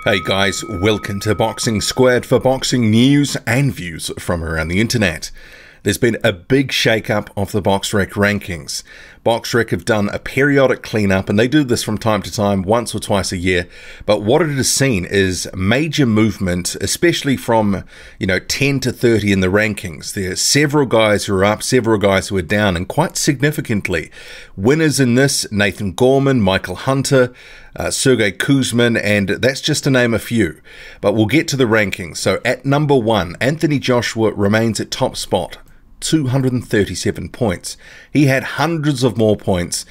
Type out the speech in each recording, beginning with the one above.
Hey guys, welcome to Boxing Squared for boxing news and views from around the internet. There's been a big shake-up of the Boxrec Rankings. Boxrec have done a periodic cleanup, and they do this from time to time, once or twice a year. But what it has seen is major movement, especially from 10 to 30 in the rankings. There are several guys who are up, several guys who are down, and quite significantly. Winners in this: Nathan Gorman, Michael Hunter, Sergey Kuzmin, and that's just to name a few. But we'll get to the rankings. So at number 1, Anthony Joshua remains at top spot. 237 points. He had hundreds of more points.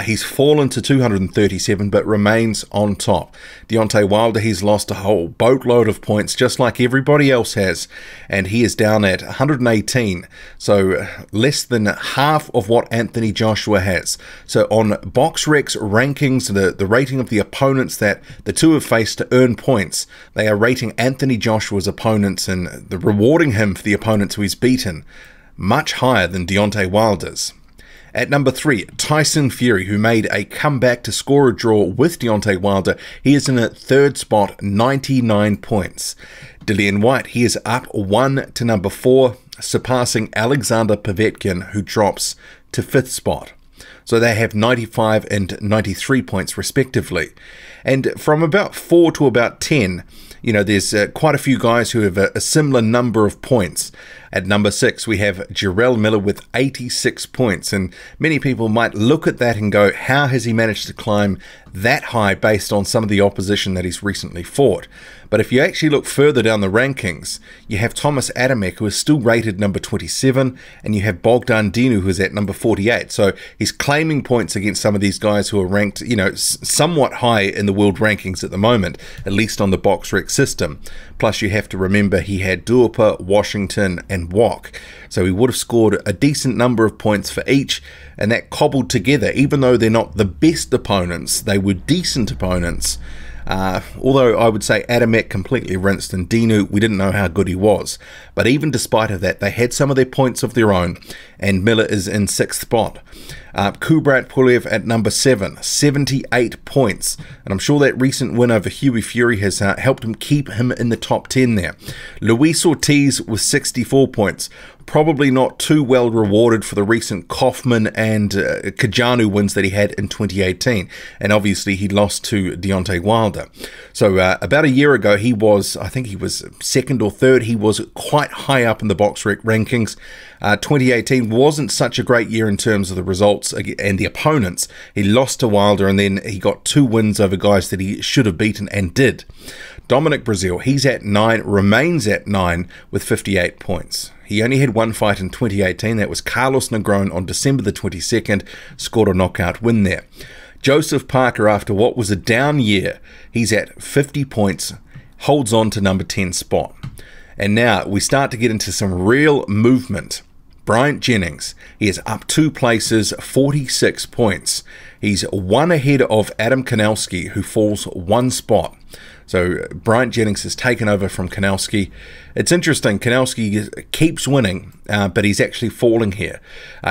He's fallen to 237 but remains on top. Deontay Wilder, he's lost a whole boatload of points just like everybody else has, and he is down at 118, so less than half of what Anthony Joshua has. So on Boxrec's rankings, the rating of the opponents that the two have faced to earn points, they are rating Anthony Joshua's opponents and rewarding him for the opponents who he's beaten much higher than Deontay Wilder's. At number 3, Tyson Fury, who made a comeback to score a draw with Deontay Wilder. He is in a third spot, 99 points. Dillian Whyte, he is up 1 to number 4, surpassing Alexander Povetkin, who drops to 5th spot. So they have 95 and 93 points respectively. And from about 4 to about 10, there's quite a few guys who have a similar number of points. At number 6, we have Jarrell Miller with 86 points. And many people might look at that and go, how has he managed to climb that high based on some of the opposition that he's recently fought? But if you actually look further down the rankings, you have Thomas Adamek, who is still rated number 27, and you have Bogdan Dinu, who is at number 48. So he's claiming points against some of these guys who are ranked, somewhat high in the world rankings at the moment, at least on the Boxrec system. Plus, you have to remember he had Duhaupas, Washington, and Wok. So he would have scored a decent number of points for each, and that cobbled together. Even though they're not the best opponents, they were decent opponents. Although I would say Adamek completely rinsed, and Dinu, we didn't know how good he was. But even despite of that, they had some of their points of their own, and Miller is in 6th spot. Kubrat Pulev at number 7, 78 points. And I'm sure that recent win over Hughie Fury has helped him keep him in the top 10 there. Luis Ortiz with 64 points. Probably not too well rewarded for the recent Kaufman and Kajanu wins that he had in 2018. And obviously he lost to Deontay Wilder. So about a year ago, I think he was 2nd or 3rd. He was quite high up in the Boxrec rankings. 2018 wasn't such a great year in terms of the results and the opponents. He lost to Wilder, and then he got 2 wins over guys that he should have beaten and did. Dominic Breazeale, he's at 9, remains at 9 with 58 points. He only had one fight in 2018. That was Carlos Negron on December the 22nd, scored a knockout win there. Joseph Parker, after what was a down year, he's at 50 points, holds on to number 10 spot. And now we start to get into some real movement. Bryant Jennings, he is up 2 places, 46 points. He's 1 ahead of Adam Kanelski, who falls 1 spot. So Bryant Jennings has taken over from Kanelski. It's interesting, Kanelski keeps winning, but he's actually falling here.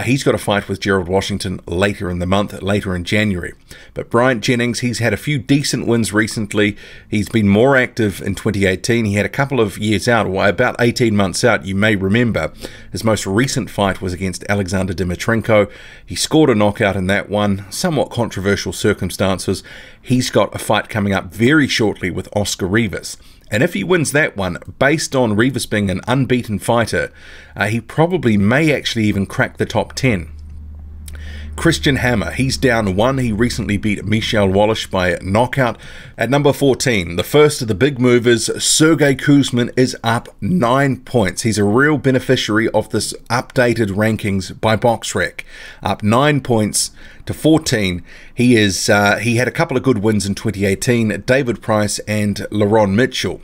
He's got a fight with Gerald Washington later in the month, later in January. But Bryant Jennings, he's had a few decent wins recently. He's been more active in 2018. He had a couple of years out, or about 18 months out, you may remember. His most recent fight was against Alexander Dimitrenko. He scored a knockout in that one, somewhat controversial circumstances. He's got a fight coming up very shortly with Oscar Rivas. And if he wins that one, based on Rivas being an unbeaten fighter, he probably may actually even crack the top 10. Christian Hammer, he's down 1. He recently beat Michel Wallace by a knockout. At number 14, the first of the big movers, Sergey Kuzmin, is up 9 points. He's a real beneficiary of this updated rankings by Boxrec. Up 9 points to 14. He had a couple of good wins in 2018, David Price and Laron Mitchell.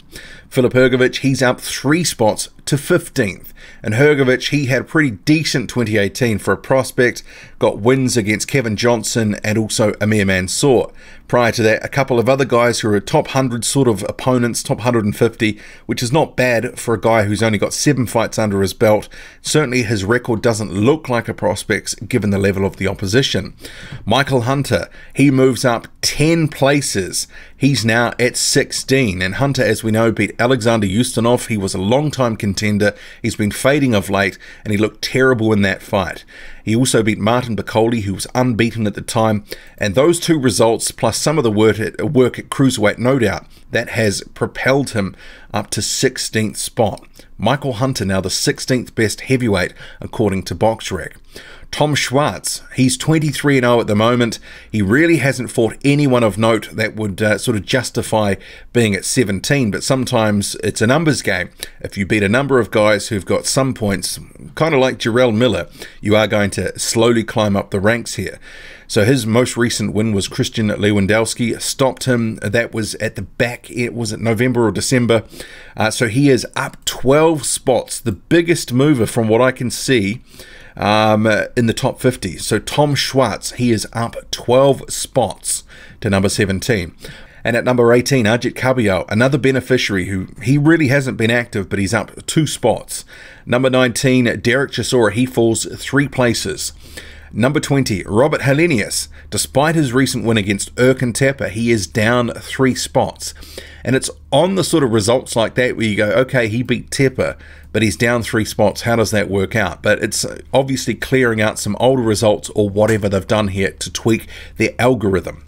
Filip Hrgovic, he's up 3 spots to 15th. And Hrgovic, he had a pretty decent 2018 for a prospect, got wins against Kevin Johnson and also Amir Mansour. Prior to that, a couple of other guys who are top 100 sort of opponents, top 150, which is not bad for a guy who's only got 7 fights under his belt. Certainly his record doesn't look like a prospect's given the level of the opposition. Michael Hunter, he moves up 10 places. He's now at 16. And Hunter, as we know, beat Alexander Ustinov. He was a long-time contender. He's been fading of late, and he looked terrible in that fight. He also beat Martin Bacoli, who was unbeaten at the time. And those two results, plus some of the work at cruiserweight, no doubt, that has propelled him up to 16th spot. Michael Hunter now the 16th best heavyweight, according to Boxrec. Tom Schwarz, he's 23-0 at the moment. He really hasn't fought anyone of note that would sort of justify being at 17, but sometimes it's a numbers game. If you beat a number of guys who've got some points, kind of like Jarrell Miller, you are going to slowly climb up the ranks here. So his most recent win was Christian Lewandowski, stopped him. That was at the back, was it November or December? So he is up 12 spots, the biggest mover from what I can see in the top 50. So Tom Schwarz, he is up 12 spots to number 17. And at number 18, Ajit Kabayel, another beneficiary who he really hasn't been active, but he's up 2 spots. Number 19, Derek Chisora, he falls 3 places. Number 20, Robert Helenius. Despite his recent win against Erkan Tepe, he is down 3 spots. And it's on the sort of results like that where you go, okay, he beat Tepe, but he's down 3 spots. How does that work out? But it's obviously clearing out some older results or whatever they've done here to tweak their algorithm.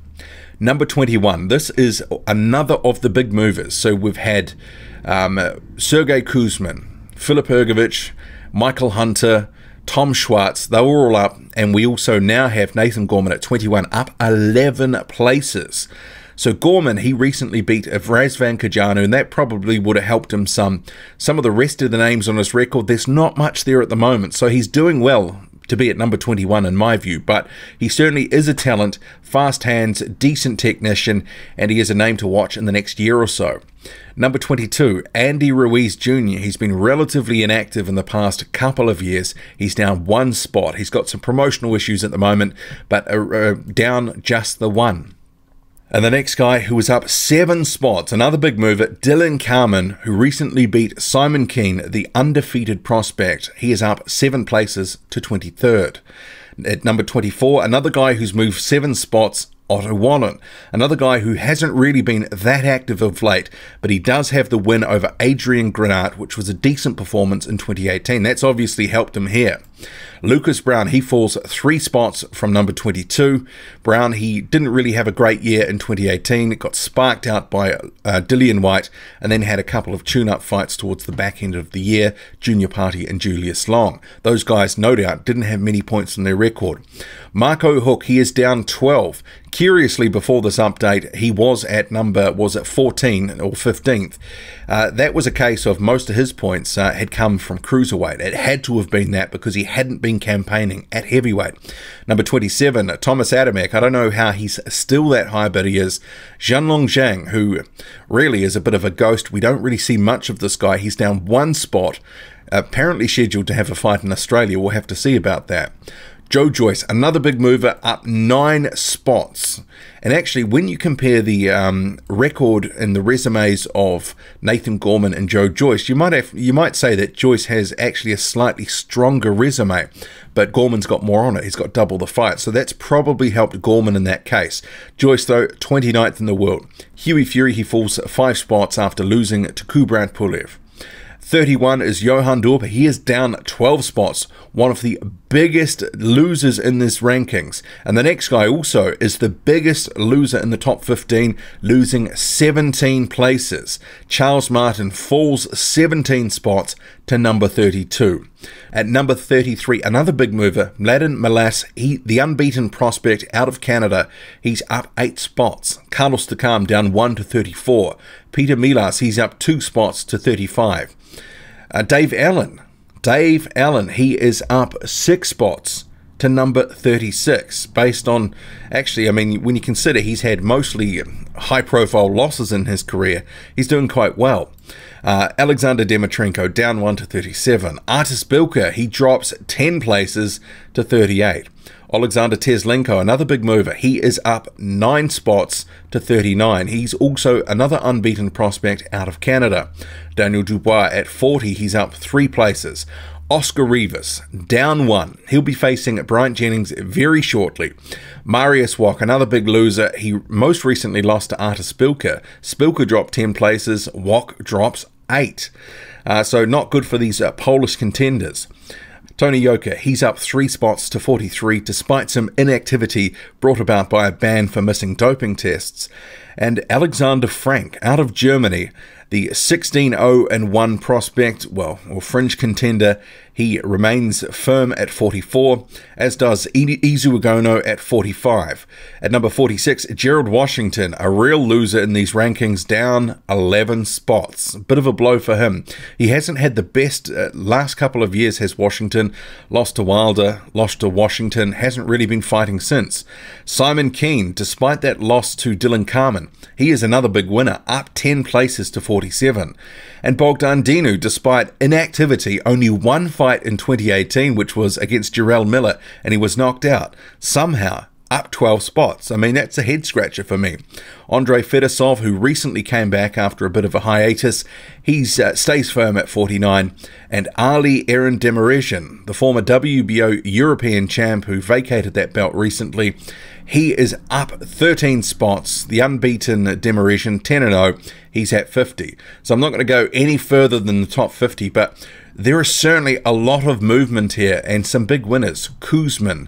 Number 21, this is another of the big movers. So we've had Sergey Kuzmin, Filip Hrgovic, Michael Hunter, Tom Schwarz, they were all up, and we also now have Nathan Gorman at 21, up 11 places. So Gorman, he recently beat Razvan Kajanu, and that probably would have helped him some. Some of the rest of the names on his record, there's not much there at the moment, so he's doing well to be at number 21 in my view, but he certainly is a talent, fast hands, decent technician, and he is a name to watch in the next year or so. Number 22, Andy Ruiz Jr. He's been relatively inactive in the past couple of years. He's down 1 spot. He's got some promotional issues at the moment, but down just the 1. And the next guy who was up 7 spots, another big mover, Dylan Carmen, who recently beat Simon Keane, the undefeated prospect. He is up 7 places to 23rd. At number 24, another guy who's moved 7 spots, Otto Wallen, another guy who hasn't really been that active of late, but he does have the win over Adrian Grenard, which was a decent performance in 2018. That's obviously helped him here. Lucas Brown, he falls 3 spots from number 22. Brown, he didn't really have a great year in 2018. It got sparked out by Dillian White, and then had a couple of tune-up fights towards the back end of the year, Junior Party and Julius Long. Those guys, no doubt, didn't have many points in their record. Marco Hook, he is down 12. Curiously, before this update, he was at 14 or 15th. That was a case of most of his points had come from cruiserweight. It had to have been that because he hadn't been campaigning at heavyweight. Number 27, Thomas Adamek. I don't know how he's still that high, but he is. Zhanlong Zhang, who really is a bit of a ghost. We don't really see much of this guy. He's down 1 spot, apparently scheduled to have a fight in Australia. We'll have to see about that. Joe Joyce, another big mover, up 9 spots. And actually, when you compare the record and the resumes of Nathan Gorman and Joe Joyce, you might say that Joyce has actually a slightly stronger resume, but Gorman's got more on it. He's got double the fight, so that's probably helped Gorman in that case. Joyce, though, 29th in the world. Huey Fury, he falls 5 spots after losing to Kubrat Pulev. 31 is Johan Dorper. He is down 12 spots, one of the biggest losers in this rankings. And the next guy also is the biggest loser in the top 15, losing 17 places. Charles Martin falls 17 spots to number 32. At number 33, another big mover, Mladen Malas, the unbeaten prospect out of Canada, he's up 8 spots. Carlos Takam down 1 to 34. Peter Milas, he's up 2 spots to 35. Dave Allen, he is up 6 spots to number 36, based on, actually, I mean, when you consider he's had mostly high-profile losses in his career, he's doing quite well. Alexander Demetrenko down 1 to 37. Artis Bilka, he drops 10 places to 38. Alexander Teslenko, another big mover, he is up 9 spots to 39. He's also another unbeaten prospect out of Canada. Daniel Dubois at 40, he's up 3 places. Oscar Rivas, down 1. He'll be facing Bryant Jennings very shortly. Marius Wok, another big loser. He most recently lost to Artur Spilka. Spilka dropped 10 places. Wok drops 8. So not good for these Polish contenders. Tony Yoka, he's up 3 spots to 43 despite some inactivity brought about by a ban for missing doping tests. And Alexander Frank, out of Germany, the 16-0-1 prospect, or fringe contender, he remains firm at 44, as does Izu Agono at 45. At number 46, Gerald Washington, a real loser in these rankings, down 11 spots. Bit of a blow for him. He hasn't had the best last couple of years, has Washington. Lost to Wilder, lost to Washington, hasn't really been fighting since. Simon Keane, despite that loss to Dylan Carmen, he is another big winner, up 10 places to 47. And Bogdan Dinu, despite inactivity, only one fight in 2018, which was against Jarrell Miller, and he was knocked out. Somehow, up 12 spots. I mean, that's a head-scratcher for me. Andrei Fedosov, who recently came back after a bit of a hiatus, he stays firm at 49. And Ali Aaron Demirishian, the former WBO European champ who vacated that belt recently, he is up 13 spots. The unbeaten Demirishian, 10-0, he's at 50. So I'm not going to go any further than the top 50, but there is certainly a lot of movement here and some big winners. Kuzman,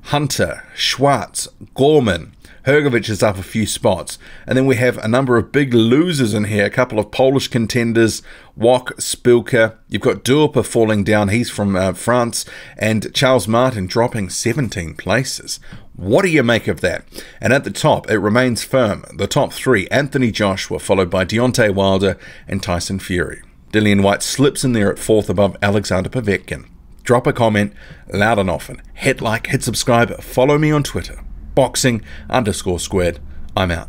Hunter, Schwartz, Gorman, Hrgovic is up a few spots. And then we have a number of big losers in here, a couple of Polish contenders, Wok, Spilka. You've got Durpa falling down, he's from France, and Charles Martin dropping 17 places. What do you make of that? And at the top, it remains firm. The top 3, Anthony Joshua, followed by Deontay Wilder and Tyson Fury. Dillian Whyte slips in there at 4th above Alexander Povetkin. Drop a comment loud and often. Hit like, hit subscribe, follow me on Twitter. Boxing_squared. I'm out.